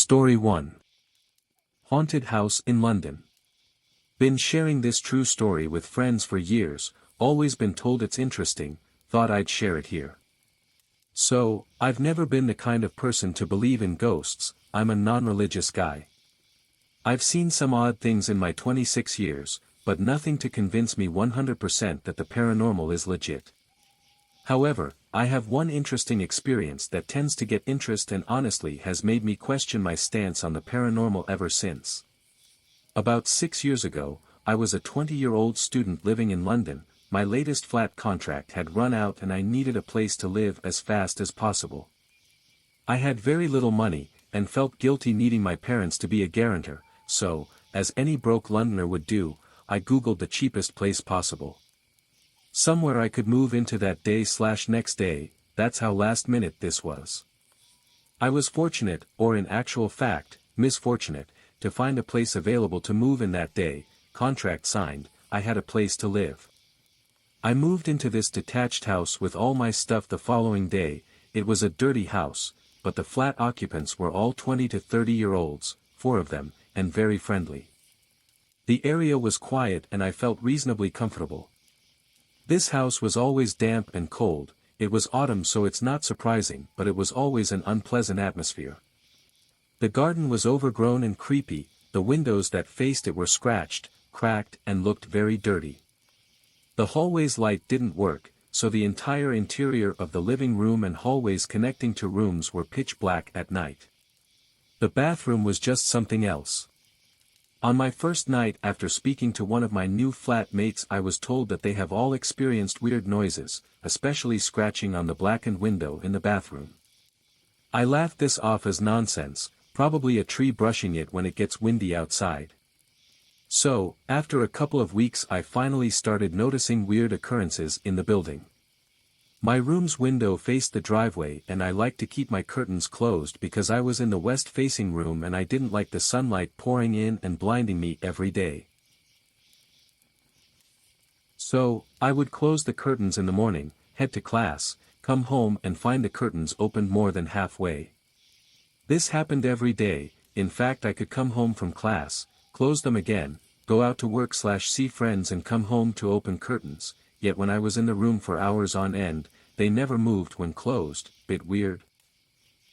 Story 1. Haunted House in London. Been sharing this true story with friends for years, always been told it's interesting, thought I'd share it here. So, I've never been the kind of person to believe in ghosts, I'm a non-religious guy. I've seen some odd things in my 26 years, but nothing to convince me 100% that the paranormal is legit. However, I have one interesting experience that tends to get interest and honestly has made me question my stance on the paranormal ever since. About 6 years ago, I was a 20-year-old student living in London. My latest flat contract had run out and I needed a place to live as fast as possible. I had very little money, and felt guilty needing my parents to be a guarantor, so, as any broke Londoner would do, I googled the cheapest place possible. Somewhere I could move into that day/next day, that's how last minute this was. I was fortunate, or in actual fact, misfortunate, to find a place available to move in that day. Contract signed, I had a place to live. I moved into this detached house with all my stuff the following day. It was a dirty house, but the flat occupants were all 20 to 30-year-olds, 4 of them, and very friendly. The area was quiet and I felt reasonably comfortable. This house was always damp and cold. It was autumn, so it's not surprising, but it was always an unpleasant atmosphere. The garden was overgrown and creepy, the windows that faced it were scratched, cracked, and looked very dirty. The hallway's light didn't work, so the entire interior of the living room and hallways connecting to rooms were pitch black at night. The bathroom was just something else. On my first night after speaking to one of my new flatmates, I was told that they have all experienced weird noises, especially scratching on the blackened window in the bathroom. I laughed this off as nonsense, probably a tree brushing it when it gets windy outside. So, after a couple of weeks I finally started noticing weird occurrences in the building. My room's window faced the driveway and I liked to keep my curtains closed because I was in the west-facing room and I didn't like the sunlight pouring in and blinding me every day. So, I would close the curtains in the morning, head to class, come home and find the curtains opened more than halfway. This happened every day. In fact, I could come home from class, close them again, go out to work/see friends and come home to open curtains. Yet when I was in the room for hours on end, they never moved when closed. Bit weird.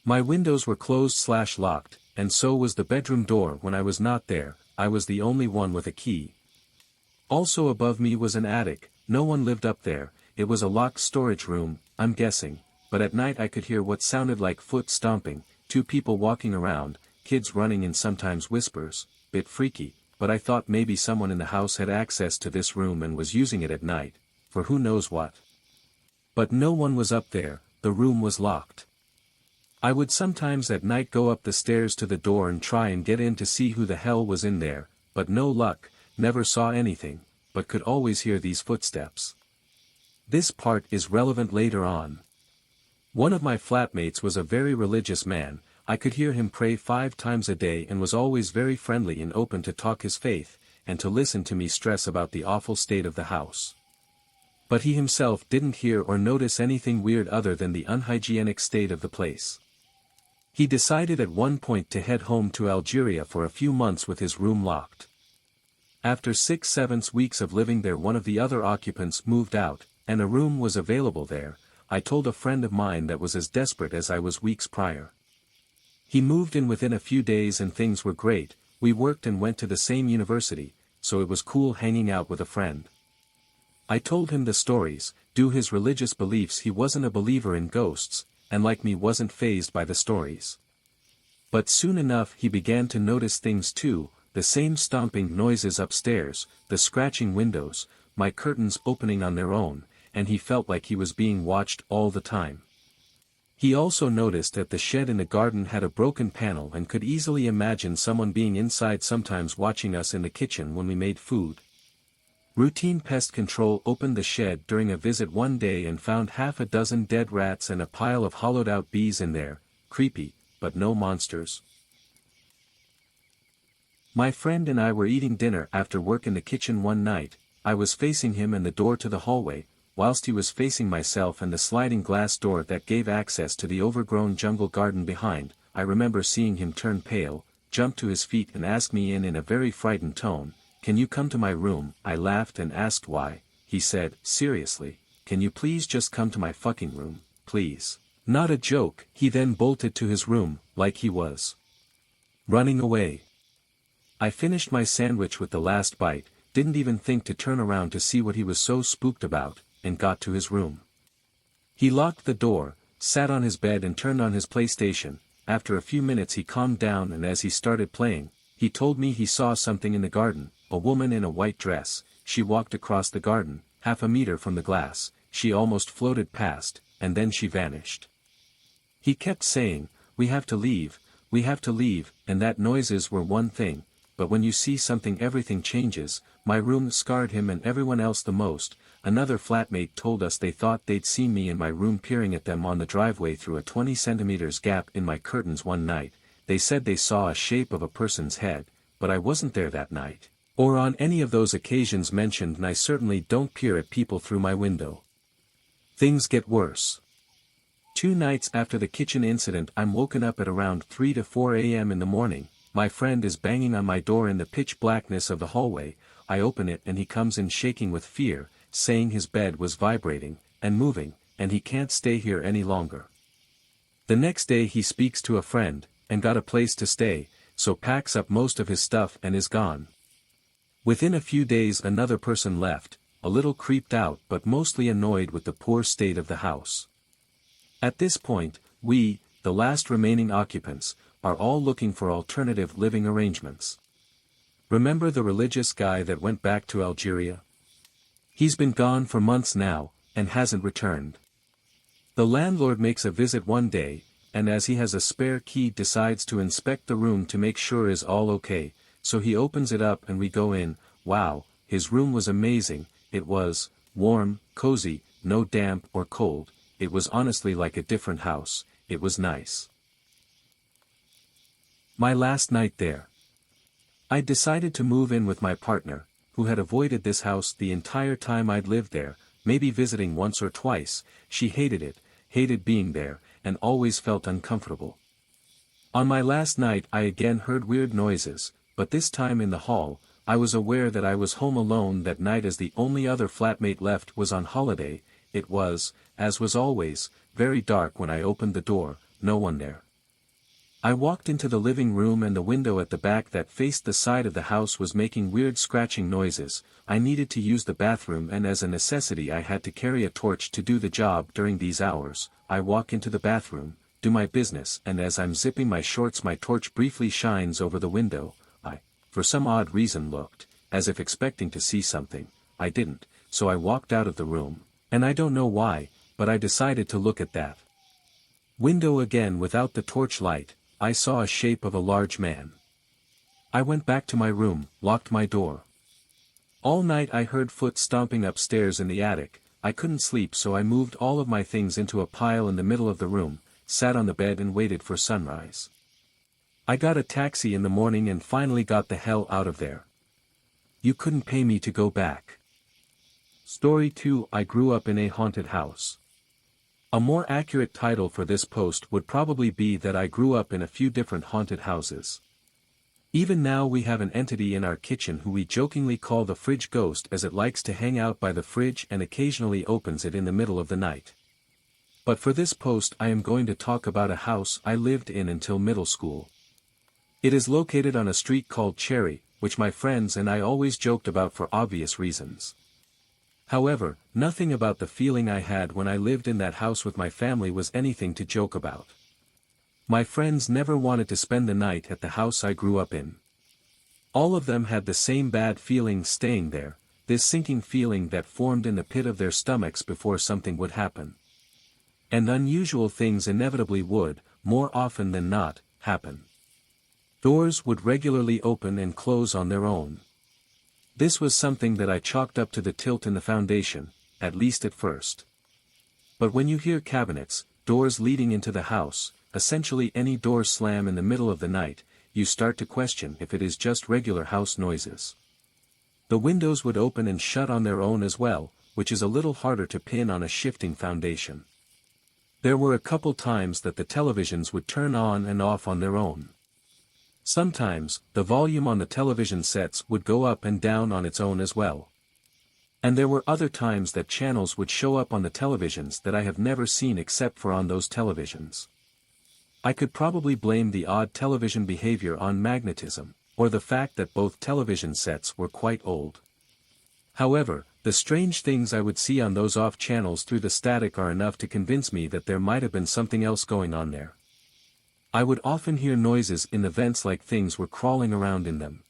My windows were closed/locked, and so was the bedroom door when I was not there. I was the only one with a key. Also above me was an attic. No one lived up there. It was a locked storage room, I'm guessing, but at night I could hear what sounded like foot stomping, 2 people walking around, kids running in sometimes whispers. Bit freaky, but I thought maybe someone in the house had access to this room and was using it at night, for who knows what. But no one was up there, the room was locked. I would sometimes at night go up the stairs to the door and try and get in to see who the hell was in there, but no luck, never saw anything, but could always hear these footsteps. This part is relevant later on. One of my flatmates was a very religious man. I could hear him pray 5 times a day and was always very friendly and open to talk his faith, and to listen to me stress about the awful state of the house. But he himself didn't hear or notice anything weird other than the unhygienic state of the place. He decided at one point to head home to Algeria for a few months with his room locked. After 6-7 weeks of living there, one of the other occupants moved out, and a room was available there. I told a friend of mine that was as desperate as I was weeks prior. He moved in within a few days and things were great. We worked and went to the same university, so it was cool hanging out with a friend. I told him the stories. Due his religious beliefs, he wasn't a believer in ghosts, and like me wasn't fazed by the stories. But soon enough he began to notice things too, the same stomping noises upstairs, the scratching windows, my curtains opening on their own, and he felt like he was being watched all the time. He also noticed that the shed in the garden had a broken panel and could easily imagine someone being inside, sometimes watching us in the kitchen when we made food. Routine pest control opened the shed during a visit one day and found half a dozen dead rats and a pile of hollowed-out bees in there. Creepy, but no monsters. My friend and I were eating dinner after work in the kitchen one night. I was facing him and the door to the hallway, whilst he was facing myself and the sliding glass door that gave access to the overgrown jungle garden behind. I remember seeing him turn pale, jump to his feet and ask me in a very frightened tone, "Can you come to my room?" I laughed and asked why. He said, "Seriously, can you please just come to my fucking room, please?" Not a joke. He then bolted to his room, like he was running away. I finished my sandwich with the last bite, didn't even think to turn around to see what he was so spooked about, and got to his room. He locked the door, sat on his bed and turned on his PlayStation. After a few minutes he calmed down, and as he started playing, he told me he saw something in the garden, a woman in a white dress. She walked across the garden, half a meter from the glass, she almost floated past, and then she vanished. He kept saying, we have to leave," and that noises were one thing, but when you see something everything changes. My room scarred him and everyone else the most. Another flatmate told us they thought they'd seen me in my room peering at them on the driveway through a 20 centimeters gap in my curtains one night. They said they saw a shape of a person's head, but I wasn't there that night, or on any of those occasions mentioned, and I certainly don't peer at people through my window. Things get worse. 2 nights after the kitchen incident I'm woken up at around 3 to 4 a.m. in the morning. My friend is banging on my door in the pitch blackness of the hallway. I open it and he comes in shaking with fear, saying his bed was vibrating and moving, and he can't stay here any longer. The next day he speaks to a friend, and got a place to stay, so packs up most of his stuff and is gone. Within a few days another person left, a little creeped out but mostly annoyed with the poor state of the house. At this point, we, the last remaining occupants, are all looking for alternative living arrangements. Remember the religious guy that went back to Algeria? He's been gone for months now, and hasn't returned. The landlord makes a visit one day, and as he has a spare key decides to inspect the room to make sure is all okay, so he opens it up and we go in. Wow, his room was amazing. It was warm, cozy, no damp or cold. It was honestly like a different house. It was nice. My last night there. I decided to move in with my partner, who had avoided this house the entire time I'd lived there, maybe visiting once or twice. She hated it, hated being there, and always felt uncomfortable. On my last night I again heard weird noises, but this time in the hall. I was aware that I was home alone that night as the only other flatmate left was on holiday. It was, as was always, very dark when I opened the door, no one there. I walked into the living room and the window at the back that faced the side of the house was making weird scratching noises. I needed to use the bathroom and as a necessity I had to carry a torch to do the job during these hours. I walk into the bathroom, do my business, and as I'm zipping my shorts my torch briefly shines over the window. I, for some odd reason, looked, as if expecting to see something. I didn't, so I walked out of the room, and I don't know why, but I decided to look at that window again without the torch light. I saw a shape of a large man. I went back to my room, locked my door. All night I heard foot stomping upstairs in the attic. I couldn't sleep, so I moved all of my things into a pile in the middle of the room, sat on the bed and waited for sunrise. I got a taxi in the morning and finally got the hell out of there. You couldn't pay me to go back. Story 2. I grew up in a haunted house. A more accurate title for this post would probably be that I grew up in a few different haunted houses. Even now we have an entity in our kitchen who we jokingly call the fridge ghost, as it likes to hang out by the fridge and occasionally opens it in the middle of the night. But for this post I am going to talk about a house I lived in until middle school. It is located on a street called Cherry, which my friends and I always joked about for obvious reasons. However, nothing about the feeling I had when I lived in that house with my family was anything to joke about. My friends never wanted to spend the night at the house I grew up in. All of them had the same bad feeling staying there, this sinking feeling that formed in the pit of their stomachs before something would happen. And unusual things inevitably would, more often than not, happen. Doors would regularly open and close on their own. This was something that I chalked up to the tilt in the foundation, at least at first. But when you hear cabinets, doors leading into the house, essentially any door slam in the middle of the night, you start to question if it is just regular house noises. The windows would open and shut on their own as well, which is a little harder to pin on a shifting foundation. There were a couple times that the televisions would turn on and off on their own. Sometimes, the volume on the television sets would go up and down on its own as well. And there were other times that channels would show up on the televisions that I have never seen except for on those televisions. I could probably blame the odd television behavior on magnetism, or the fact that both television sets were quite old. However, the strange things I would see on those off channels through the static are enough to convince me that there might have been something else going on there. I would often hear noises in the vents like things were crawling around in them.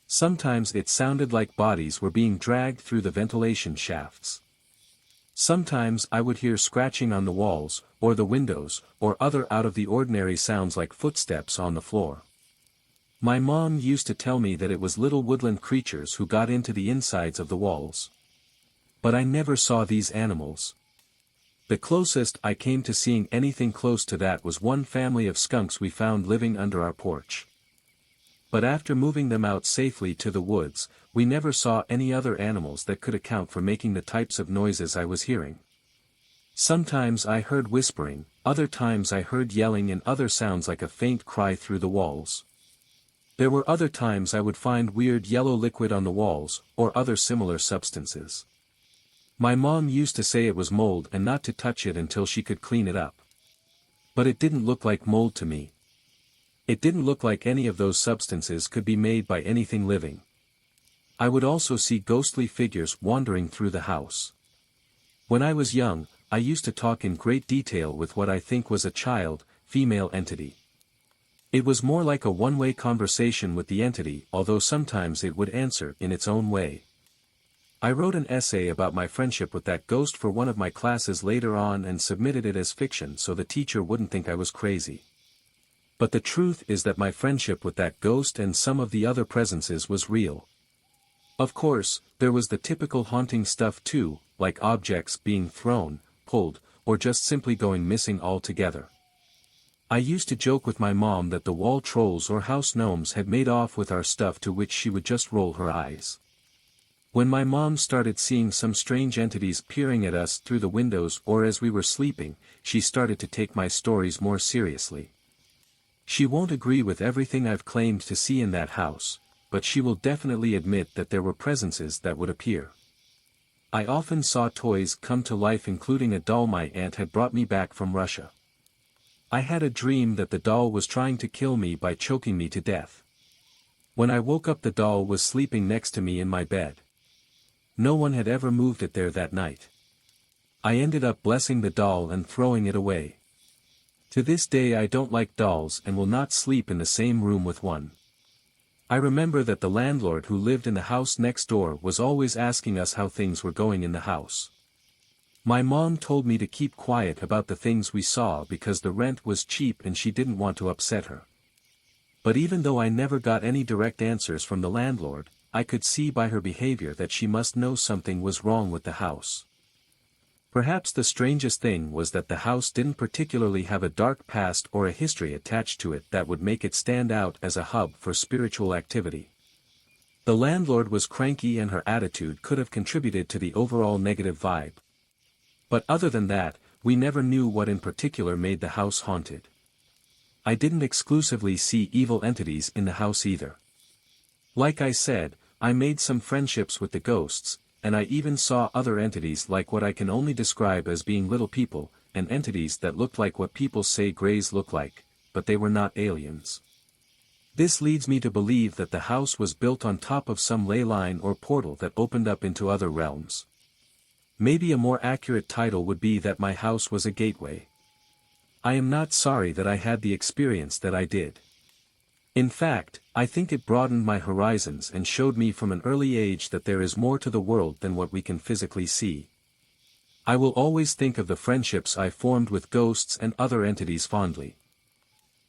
Sometimes it sounded like bodies were being dragged through the ventilation shafts. Sometimes I would hear scratching on the walls, or the windows, or other out-of-the-ordinary sounds like footsteps on the floor. My mom used to tell me that it was little woodland creatures who got into the insides of the walls. But I never saw these animals. The closest I came to seeing anything close to that was one family of skunks we found living under our porch. But after moving them out safely to the woods, we never saw any other animals that could account for making the types of noises I was hearing. Sometimes I heard whispering, other times I heard yelling and other sounds like a faint cry through the walls. There were other times I would find weird yellow liquid on the walls, or other similar substances. My mom used to say it was mold and not to touch it until she could clean it up. But it didn't look like mold to me. It didn't look like any of those substances could be made by anything living. I would also see ghostly figures wandering through the house. When I was young, I used to talk in great detail with what I think was a child, female entity. It was more like a one-way conversation with the entity, although sometimes it would answer in its own way. I wrote an essay about my friendship with that ghost for one of my classes later on and submitted it as fiction so the teacher wouldn't think I was crazy. But the truth is that my friendship with that ghost and some of the other presences was real. Of course, there was the typical haunting stuff too, like objects being thrown, pulled, or just simply going missing altogether. I used to joke with my mom that the wall trolls or house gnomes had made off with our stuff, to which she would just roll her eyes. When my mom started seeing some strange entities peering at us through the windows or as we were sleeping, she started to take my stories more seriously. She won't agree with everything I've claimed to see in that house, but she will definitely admit that there were presences that would appear. I often saw toys come to life, including a doll my aunt had brought me back from Russia. I had a dream that the doll was trying to kill me by choking me to death. When I woke up, the doll was sleeping next to me in my bed. No one had ever moved it there that night. I ended up blessing the doll and throwing it away. To this day I don't like dolls and will not sleep in the same room with one. I remember that the landlord who lived in the house next door was always asking us how things were going in the house. My mom told me to keep quiet about the things we saw because the rent was cheap and she didn't want to upset her. But even though I never got any direct answers from the landlord, I could see by her behavior that she must know something was wrong with the house. Perhaps the strangest thing was that the house didn't particularly have a dark past or a history attached to it that would make it stand out as a hub for spiritual activity. The landlord was cranky and her attitude could have contributed to the overall negative vibe. But other than that, we never knew what in particular made the house haunted. I didn't exclusively see evil entities in the house either. Like I said, I made some friendships with the ghosts, and I even saw other entities like what I can only describe as being little people, and entities that looked like what people say greys look like, but they were not aliens. This leads me to believe that the house was built on top of some ley line or portal that opened up into other realms. Maybe a more accurate title would be that my house was a gateway. I am not sorry that I had the experience that I did. In fact, I think it broadened my horizons and showed me from an early age that there is more to the world than what we can physically see. I will always think of the friendships I formed with ghosts and other entities fondly.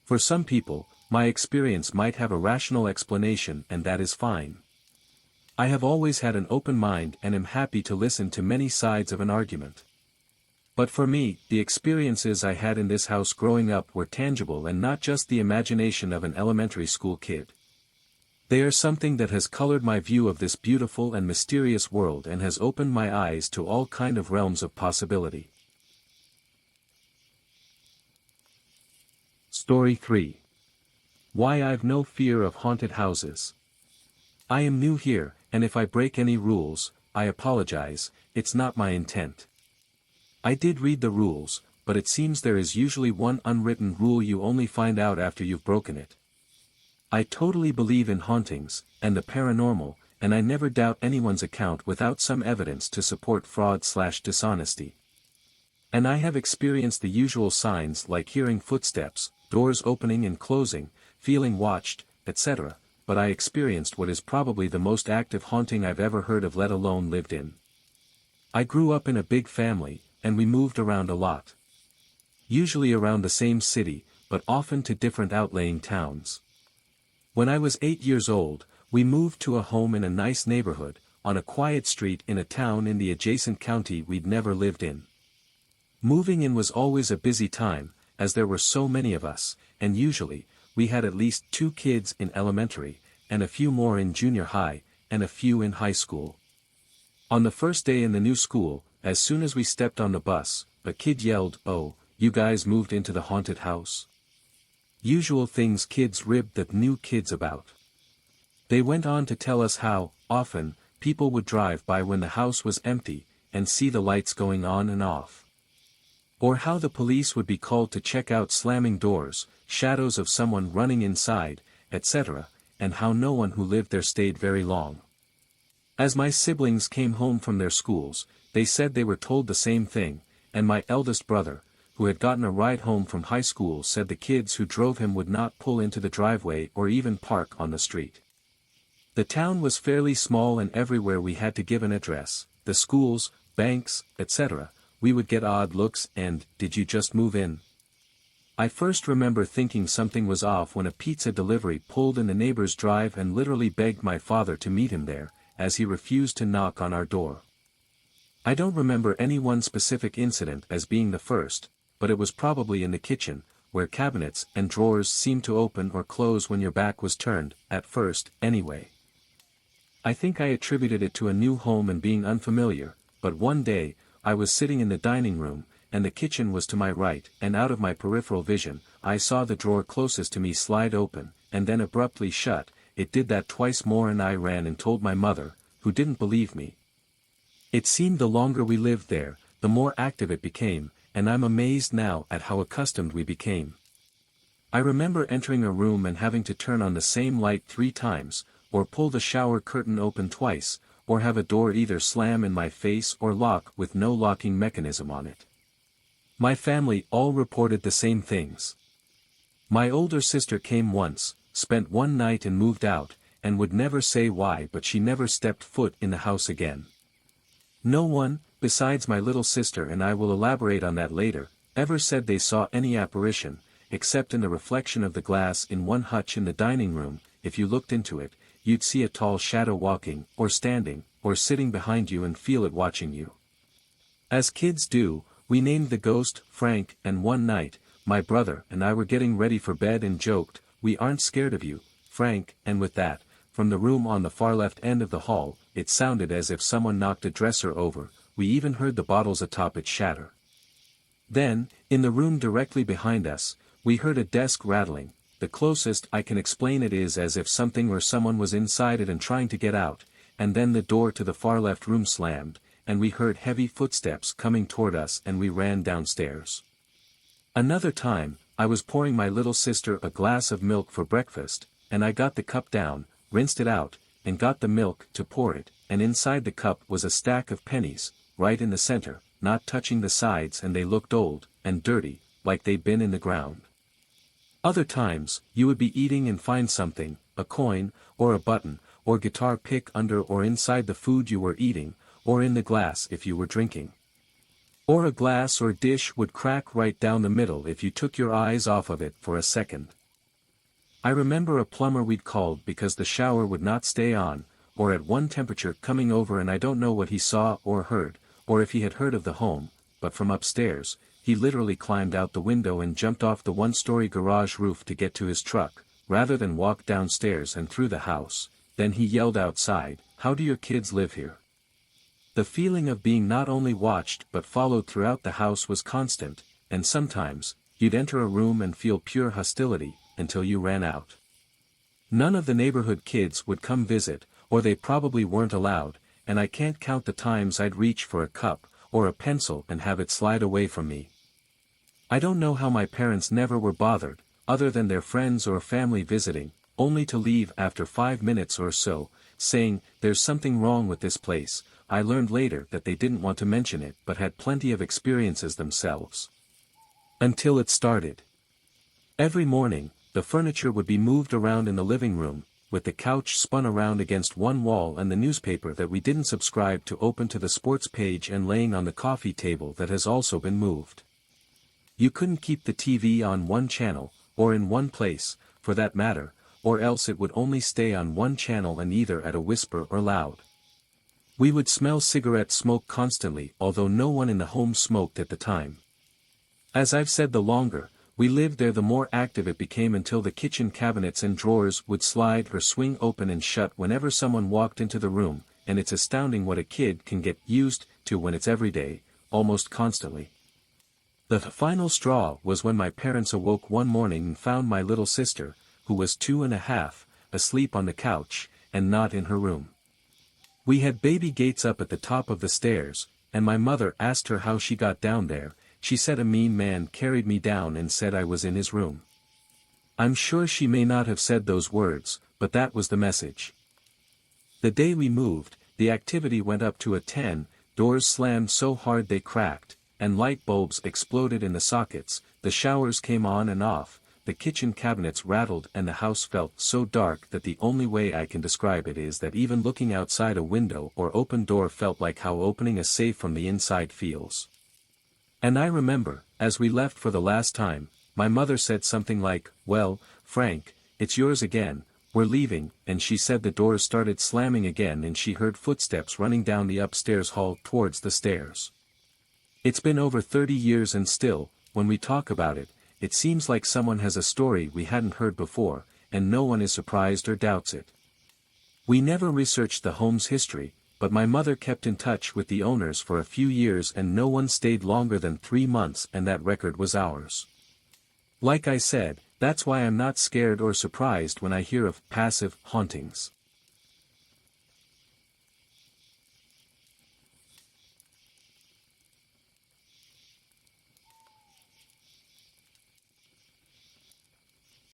For some people, my experience might have a rational explanation, and that is fine. I have always had an open mind and am happy to listen to many sides of an argument. But for me, the experiences I had in this house growing up were tangible and not just the imagination of an elementary school kid. They are something that has colored my view of this beautiful and mysterious world and has opened my eyes to all kind of realms of possibility. Story 3. Why I've no fear of haunted houses. I am new here, and if I break any rules, I apologize, it's not my intent. I did read the rules, but it seems there is usually one unwritten rule you only find out after you've broken it. I totally believe in hauntings, and the paranormal, and I never doubt anyone's account without some evidence to support fraud/dishonesty. And I have experienced the usual signs like hearing footsteps, doors opening and closing, feeling watched, etc., but I experienced what is probably the most active haunting I've ever heard of, let alone lived in. I grew up in a big family, and we moved around a lot. Usually around the same city, but often to different outlying towns. When I was 8 years old, we moved to a home in a nice neighborhood, on a quiet street in a town in the adjacent county we'd never lived in. Moving in was always a busy time, as there were so many of us, and usually, we had at least 2 kids in elementary, and a few more in junior high, and a few in high school. On the first day in the new school, as soon as we stepped on the bus, a kid yelled, "Oh, you guys moved into the haunted house?" Usual things kids ribbed the new kids about. They went on to tell us how, often, people would drive by when the house was empty, and see the lights going on and off. Or how the police would be called to check out slamming doors, shadows of someone running inside, etc., and how no one who lived there stayed very long. As my siblings came home from their schools, they said they were told the same thing, and my eldest brother, who had gotten a ride home from high school, said the kids who drove him would not pull into the driveway or even park on the street. The town was fairly small, and everywhere we had to give an address, the schools, banks, etc., we would get odd looks and, "Did you just move in?" I first remember thinking something was off when a pizza delivery pulled in the neighbor's drive and literally begged my father to meet him there, as he refused to knock on our door. I don't remember any one specific incident as being the first, but it was probably in the kitchen, where cabinets and drawers seemed to open or close when your back was turned, at first, anyway. I think I attributed it to a new home and being unfamiliar, but one day, I was sitting in the dining room, and the kitchen was to my right, and out of my peripheral vision, I saw the drawer closest to me slide open, and then abruptly shut. It did that twice more, and I ran and told my mother, who didn't believe me. It seemed the longer we lived there, the more active it became, and I'm amazed now at how accustomed we became. I remember entering a room and having to turn on the same light 3 times, or pull the shower curtain open twice, or have a door either slam in my face or lock with no locking mechanism on it. My family all reported the same things. My older sister came once, spent one night and moved out, and would never say why, but she never stepped foot in the house again. No one, besides my little sister, and I will elaborate on that later, ever said they saw any apparition, except in the reflection of the glass in one hutch in the dining room. If you looked into it, you'd see a tall shadow walking, or standing, or sitting behind you and feel it watching you. As kids do, we named the ghost Frank, and one night, my brother and I were getting ready for bed and joked, "We aren't scared of you, Frank," and with that, from the room on the far left end of the hall, it sounded as if someone knocked a dresser over. We even heard the bottles atop it shatter. Then, in the room directly behind us, we heard a desk rattling. The closest I can explain it is as if something or someone was inside it and trying to get out, and then the door to the far left room slammed, and we heard heavy footsteps coming toward us, and we ran downstairs. Another time, I was pouring my little sister a glass of milk for breakfast, and I got the cup down, rinsed it out, and got the milk to pour it, and inside the cup was a stack of pennies, right in the center, not touching the sides, and they looked old, and dirty, like they'd been in the ground. Other times, you would be eating and find something, a coin, or a button, or guitar pick under or inside the food you were eating, or in the glass if you were drinking. Or a glass or dish would crack right down the middle if you took your eyes off of it for a second. I remember a plumber we'd called because the shower would not stay on, or at one temperature coming over, and I don't know what he saw or heard, or if he had heard of the home, but from upstairs, he literally climbed out the window and jumped off the 1-story garage roof to get to his truck, rather than walk downstairs and through the house. Then he yelled outside, "How do your kids live here?" The feeling of being not only watched but followed throughout the house was constant, and sometimes, you'd enter a room and feel pure hostility, until you ran out. None of the neighborhood kids would come visit, or they probably weren't allowed, and I can't count the times I'd reach for a cup, or a pencil and have it slide away from me. I don't know how my parents never were bothered, other than their friends or family visiting, only to leave after 5 minutes or so, saying, "There's something wrong with this place." I learned later that they didn't want to mention it but had plenty of experiences themselves. Until it started. Every morning, the furniture would be moved around in the living room, with the couch spun around against one wall and the newspaper that we didn't subscribe to open to the sports page and laying on the coffee table that has also been moved. You couldn't keep the TV on one channel, or in one place, for that matter, or else it would only stay on one channel and either at a whisper or loud. We would smell cigarette smoke constantly, although no one in the home smoked at the time. As I've said, the longer we lived there, the more active it became, until the kitchen cabinets and drawers would slide or swing open and shut whenever someone walked into the room, and it's astounding what a kid can get used to when it's every day, almost constantly. The final straw was when my parents awoke one morning and found my little sister, who was 2.5, asleep on the couch, and not in her room. We had baby gates up at the top of the stairs, and my mother asked her how she got down there. She said a mean man carried me down and said I was in his room. I'm sure she may not have said those words, but that was the message. The day we moved, the activity went up to a 10, doors slammed so hard they cracked, and light bulbs exploded in the sockets, the showers came on and off, the kitchen cabinets rattled, and the house felt so dark that the only way I can describe it is that even looking outside a window or open door felt like how opening a safe from the inside feels. And I remember, as we left for the last time, my mother said something like, "Well, Frank, it's yours again, we're leaving," and she said the doors started slamming again and she heard footsteps running down the upstairs hall towards the stairs. It's been over 30 years and still, when we talk about it, it seems like someone has a story we hadn't heard before, and no one is surprised or doubts it. We never researched the home's history, but my mother kept in touch with the owners for a few years and no one stayed longer than 3 months, and that record was ours. Like I said, that's why I'm not scared or surprised when I hear of passive hauntings.